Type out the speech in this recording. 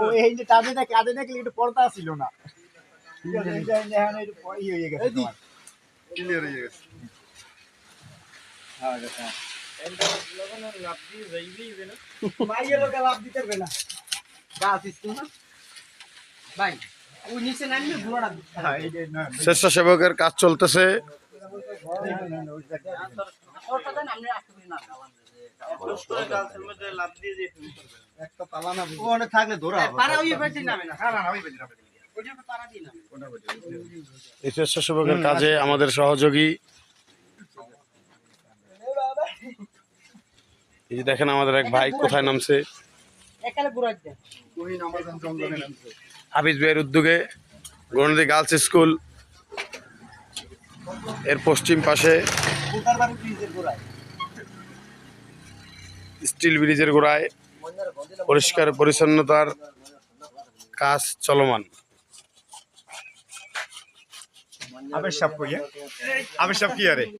ও এই যে কাঁধে নাকি একটু পর্দা ছিল না। ক্লিয়ার হয়ে গেছে। লাভ দিতে পারবে না গাছ স্কুল না ভাই ওই নিচে নামলে ঘোড়া স্বেচ্ছাসেবকের কাজ চলতেছে। এই স্বেচ্ছাসেবকের কাজে আমাদের সহযোগী এই যে দেখেন আমাদের এক ভাই কোথায় নামছে। হাফিজ ভাইয়ের উদ্যোগে গণদি গার্লস স্কুল এর পশ্চিম পাশে স্টিল ব্রিজের গোড়ায় পরিষ্কার পরিচ্ছন্নতার কাজ চলমান। আবেশ সাপ কি আরে